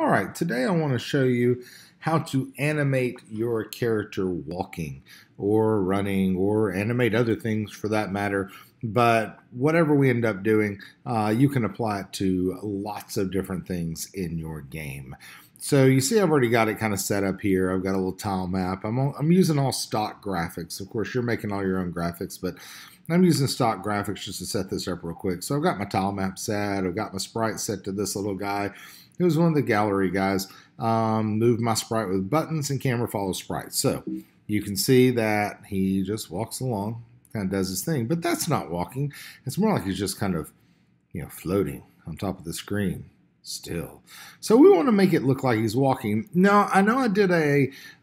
All right, today I want to show you how to animate your character walking or running or animate other things for that matter. But whatever we end up doing, you can apply it to lots of different things in your game. So you see I've already got it kind of set up here. I've got a little tile map. I'm using all stock graphics. Of course, you're making all your own graphics, but I'm using stock graphics just to set this up real quick. So I've got my tile map set. I've got my sprite set to this little guy. It was one of the gallery guys. Moved my sprite with buttons and camera follows sprite. So you can see that he just walks along, kind of does his thing. But that's not walking. It's more like he's just kind of, floating on top of the screen still. So we want to make it look like he's walking. Now, I know I did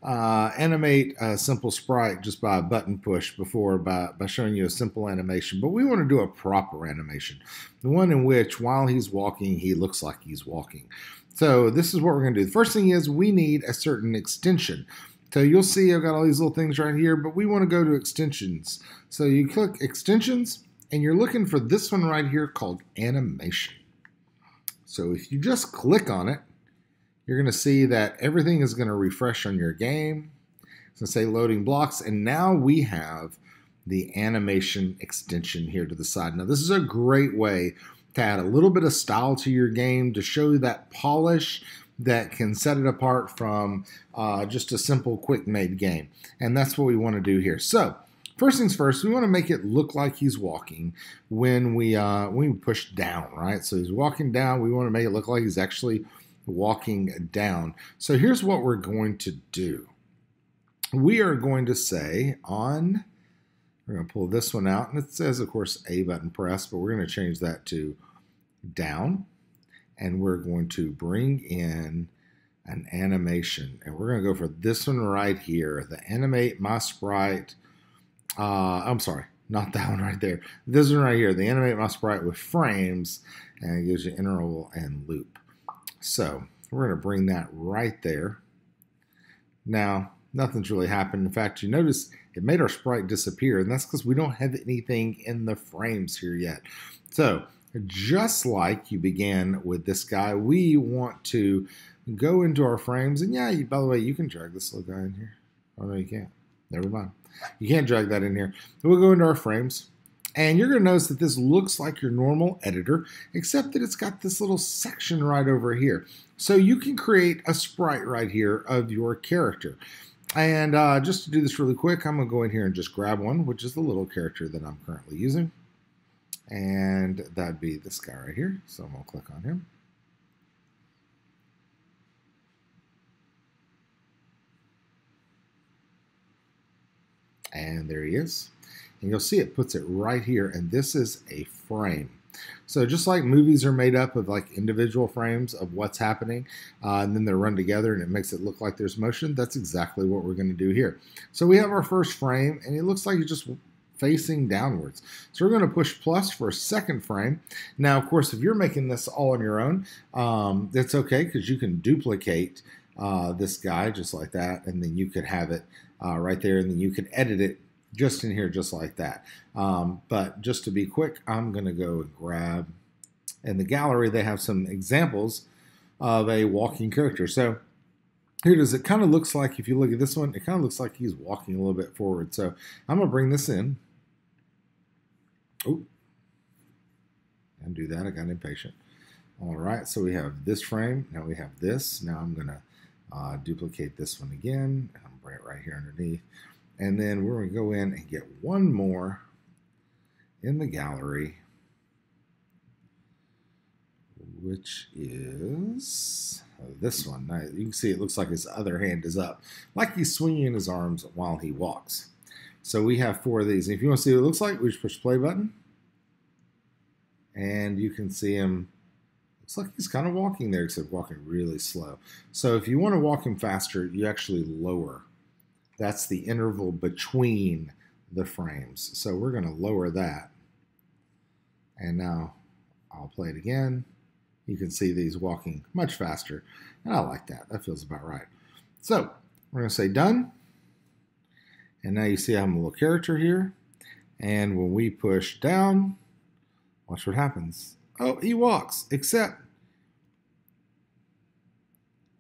animate a simple sprite just by a button push before by showing you a simple animation, but we want to do a proper animation, the one in which while he's walking, he looks like he's walking. So this is what we're going to do. The first thing is we need a certain extension. So you'll see I've got all these little things right here, but we want to go to extensions. So you click extensions, and you're looking for this one right here called animation. So if you just click on it, you're going to see that everything is going to refresh on your game. It's going to say loading blocks, and now we have the animation extension here to the side. Now this is a great way to add a little bit of style to your game, to show you that polish that can set it apart from just a simple quick made game. And that's what we want to do here. So first things first, we want to make it look like he's walking when we push down, right? So he's walking down. We want to make it look like he's actually walking down. So here's what we're going to do. We are going to say we're going to pull this one out, and it says, of course, A button press, but we're going to change that to down, and we're going to bring in an animation, and we're going to go for this one right here, the animate my sprite. I'm sorry, not that one right there. This one right here, the animate my sprite with frames, and it gives you interval and loop. So we're going to bring that right there. Now, nothing's really happened. In fact, you notice it made our sprite disappear, and that's because we don't have anything in the frames here yet. So just like you began with this guy, we want to go into our frames. And yeah, by the way, you can drag this little guy in here. Oh, no, you can't. Never mind. You can't drag that in here. We'll go into our frames, and you're going to notice that this looks like your normal editor, except that it's got this little section right over here. So you can create a sprite right here of your character. And just to do this really quick, I'm going to go in here and just grab one, which is the little character that I'm currently using. And that'd be this guy right here. So I'm going to click on him. And there he is. And you'll see it puts it right here. And this is a frame. So just like movies are made up of like individual frames of what's happening, and then they're run together and it makes it look like there's motion, that's exactly what we're going to do here. So we have our first frame, and it looks like it's just facing downwards. So we're going to push plus for a second frame. Now, of course, if you're making this all on your own, that's okay, because you can duplicate this guy just like that, and then you could have it right there, and then you could edit it just in here just like that. But just to be quick, I'm going to go and grab, in the gallery, they have some examples of a walking character. So here it is. It kind of looks like, if you look at this one, it kind of looks like he's walking a little bit forward. So I'm going to bring this in. Oh, and do that. I got impatient. All right, so we have this frame. Now we have this. Now I'm going to duplicate this one again. I'm going to bring it right here underneath. And then we're going to go in and get one more in the gallery, which is this one. Now, you can see it looks like his other hand is up, like he's swinging his arms while he walks. So we have 4 of these. And if you want to see what it looks like, we just push the play button. And you can see him. Looks like he's kind of walking there, except walking really slow. So if you want to walk him faster, you actually lower. That's the interval between the frames. So we're going to lower that. And now I'll play it again. You can see these walking much faster. And I like that. That feels about right. So we're going to say done. And now you see I have a little character here. And when we push down, watch what happens. Oh, he walks, except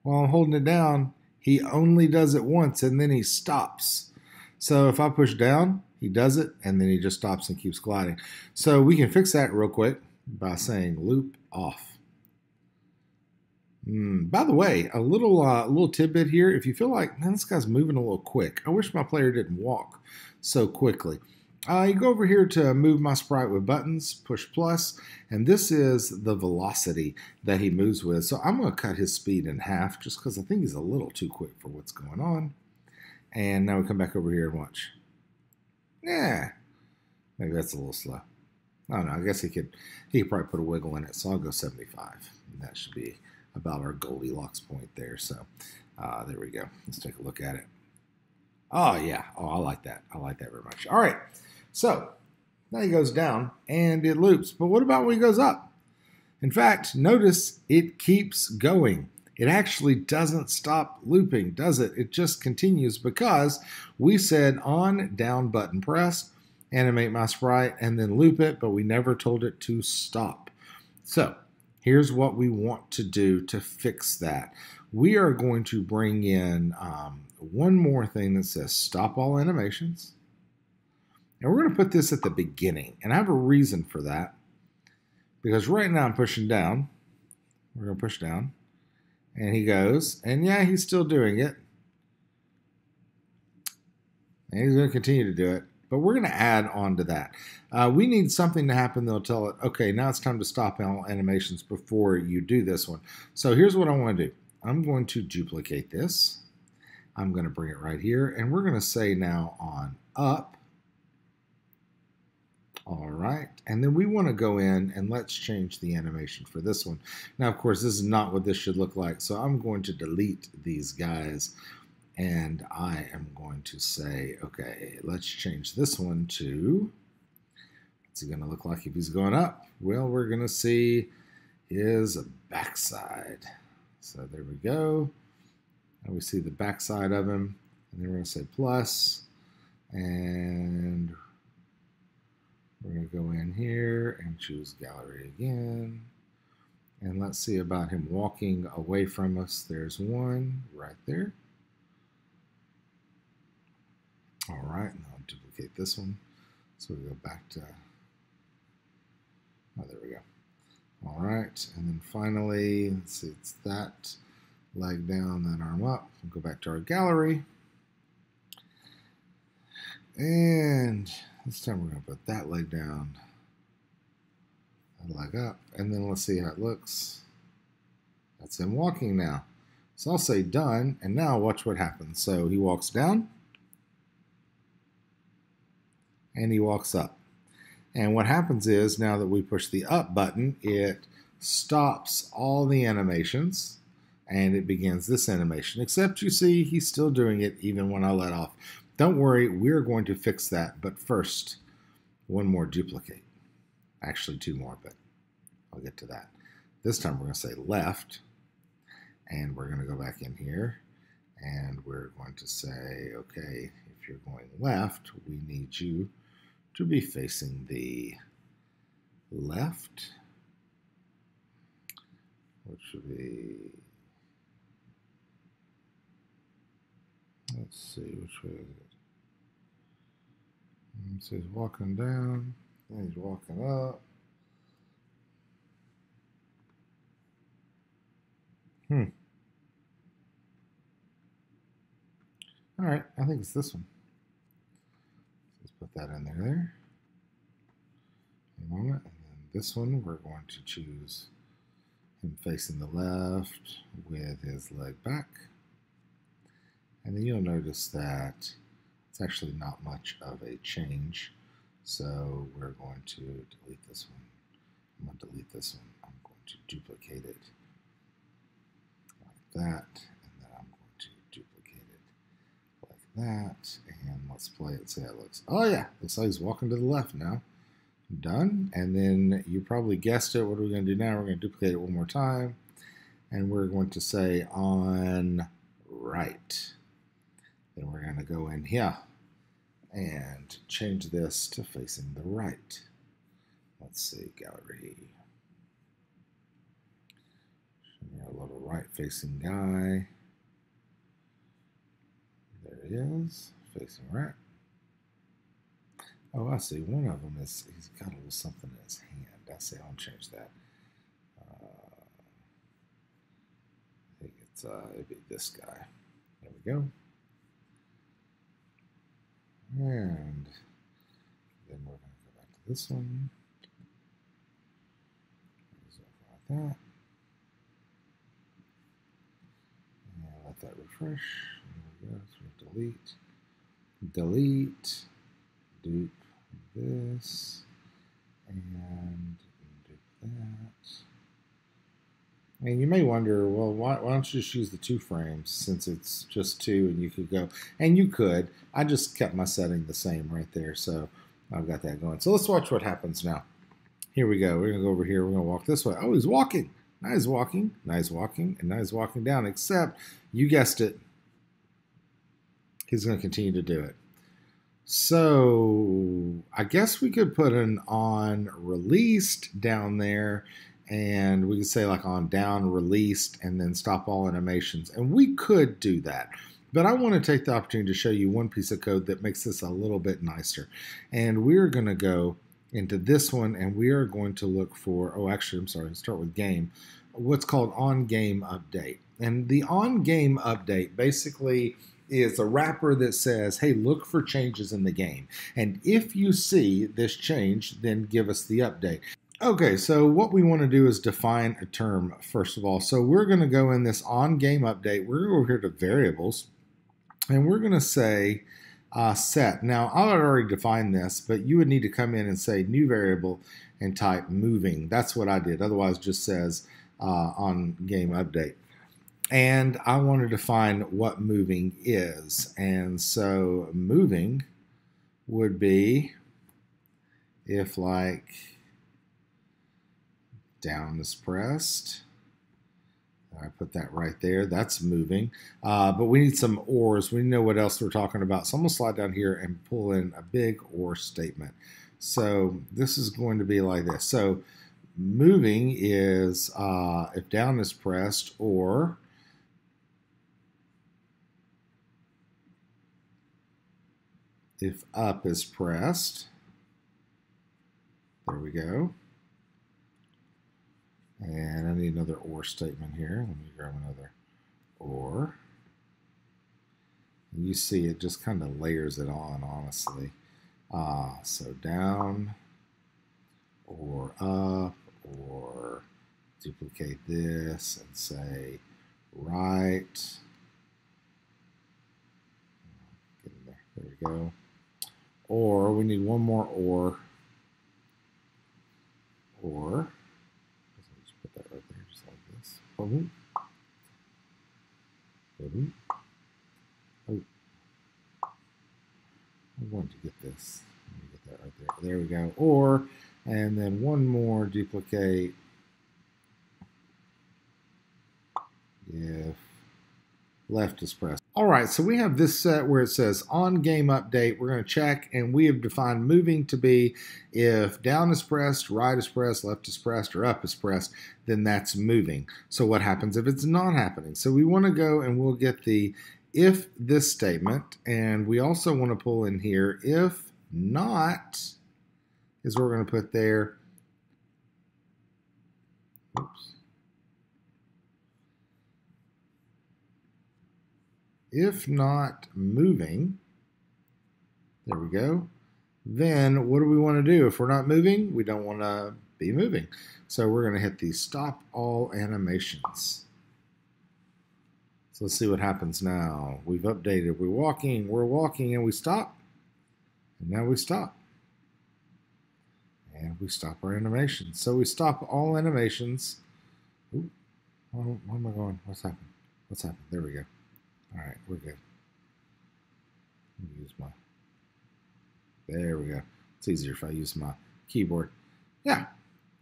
while I'm holding it down, he only does it once and then he stops. So if I push down, he does it and then he just stops and keeps gliding. So we can fix that real quick by saying loop off. By the way, a little tidbit here. If you feel like, man, this guy's moving a little quick, I wish my player didn't walk so quickly. You go over here to move my sprite with buttons, push plus, and this is the velocity that he moves with. So I'm going to cut his speed in half just because I think he's a little too quick for what's going on. And now we come back over here and watch. Yeah, maybe that's a little slow. I don't know. I guess he could probably put a wiggle in it. So I'll go 75. And that should be about our Goldilocks point there. So there we go. Let's take a look at it. Oh, yeah. Oh, I like that. I like that very much. All right. So now he goes down and it loops. But what about when he goes up? In fact, notice it keeps going. It actually doesn't stop looping, does it? It just continues because we said on down button pressed, animate my sprite, and then loop it, but we never told it to stop. So here's what we want to do to fix that. We are going to bring in one more thing that says stop all animations. And we're going to put this at the beginning. And I have a reason for that. Because right now I'm pushing down. We're going to push down. And he goes. And yeah, he's still doing it. And he's going to continue to do it. But we're going to add on to that. We need something to happen that'll tell it, okay, now it's time to stop all animations before you do this one. So here's what I want to do. I'm going to duplicate this. I'm going to bring it right here. And we're going to say now on up. All right, and then we want to go in and let's change the animation for this one. Now, of course, this is not what this should look like, so I'm going to delete these guys, and I am going to say, okay, let's change this one to, what's it going to look like if he's going up? Well, we're going to see his backside. So there we go, and we see the backside of him, and then we're going to say plus, and we're going to go in here and choose gallery again. And let's see about him walking away from us. There's one right there. All right, and I'll duplicate this one. So we go back to, oh, there we go. All right, and then finally, let's see, it's that leg down, that arm up. We'll go back to our gallery. And this time we're going to put that leg down, that leg up, and then let's see how it looks. That's him walking now. So I'll say done, and now watch what happens. So he walks down, and he walks up. And what happens is, now that we push the up button, it stops all the animations, and it begins this animation. Except you see, he's still doing it even when I let off. Don't worry, we're going to fix that. But first, one more duplicate. Actually, two more, but I'll get to that. This time we're going to say left, and we're going to go back in here, and we're going to say, okay, if you're going left, we need you to be facing the left, which would be, let's see, which way is it? So he's walking down, then he's walking up. All right, I think it's this one. Let's put that in there. A moment, and then this one we're going to choose him facing the left with his leg back. And then you'll notice that it's actually not much of a change. So we're going to delete this one. I'm going to delete this one. I'm going to duplicate it like that. And then I'm going to duplicate it like that. And let's play it, see how it looks. Oh yeah, looks like he's walking to the left now. Done. And then you probably guessed it. What are we going to do now? We're going to duplicate it one more time. And we're going to say on right. Then we're going to go in here and change this to facing the right. Let's see, gallery. A little right-facing guy. There he is, facing right. Oh, I see. One of them is, he's got a little something in his hand. I see. I'll change that. I think it'd be this guy. There we go. And then we're going to go back to this one. Like that. And let that refresh. There we go. So we delete, dupe this, and dupe that. And you may wonder, well, why don't you just use the 2 frames since it's just 2 and you could go, and you could. I just kept my setting the same right there, so I've got that going. So let's watch what happens now. Here we go. We're going to go over here. We're going to walk this way. Oh, he's walking. Now he's walking. Now he's walking. And now he's walking down, except, you guessed it, he's going to continue to do it. So I guess we could put an on released down there, and we could say like on down released and then stop all animations. And we could do that. But I want to take the opportunity to show you one piece of code that makes this a little bit nicer. And we're going to go into this one, and we are going to look for, oh, actually, I'm sorry, let's start with game, what's called on game update. And the on game update basically is a wrapper that says, hey, look for changes in the game. And if you see this change, then give us the update. Okay, so what we want to do is define a term, first of all. So we're going to go in this on game update. We're going to go over here to variables, and we're going to say set. Now, I already defined this, but you would need to come in and say new variable and type moving. That's what I did. Otherwise, it just says on game update. And I want to define what moving is. And so moving would be if like down is pressed. I put that right there. That's moving. But we need some ors. We know what else we're talking about. So I'm going to slide down here and pull in a big or statement. So this is going to be like this. So moving is if down is pressed, or if up is pressed. There we go. And I need another or statement here. Let me grab another or. And you see it just kind of layers it on, honestly. So down or up, or duplicate this and say right. Get in there. There we go. Or we need one more or. Let's put that right there, just like this. Boom. Boom. Oh. I wanted to get this. Let me get that right there. There we go. Or, and then one more, duplicate. If left is pressed. All right, so we have this set where it says on game update. We're going to check, and we have defined moving to be if down is pressed, right is pressed, left is pressed, or up is pressed, then that's moving. So what happens if it's not happening? So we want to go and we'll get the if this statement, and we also want to pull in here if not is what we're going to put there. Oops. If not moving, there we go, then what do we want to do? If we're not moving, we don't want to be moving. So we're going to hit the stop all animations. So let's see what happens now. We've updated. We're walking, and we stop. And now we stop. And we stop our animations. So we stop all animations. Ooh, where am I going? What's happened? What's happened? There we go. All right, we're good. Let me use my, there we go. It's easier if I use my keyboard. Yeah,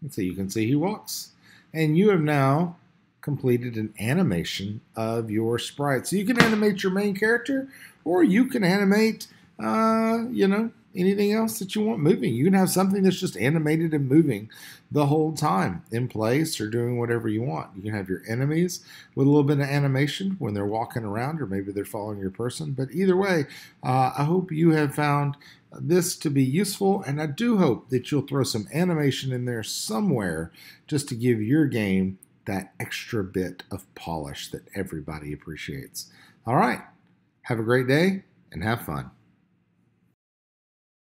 and so you can see he walks. And you have now completed an animation of your sprite. So you can animate your main character, or you can animate, anything else that you want moving. You can have something that's just animated and moving the whole time in place or doing whatever you want. You can have your enemies with a little bit of animation when they're walking around or maybe they're following your person. But either way, I hope you have found this to be useful, and I do hope that you'll throw some animation in there somewhere just to give your game that extra bit of polish that everybody appreciates. All right, have a great day and have fun.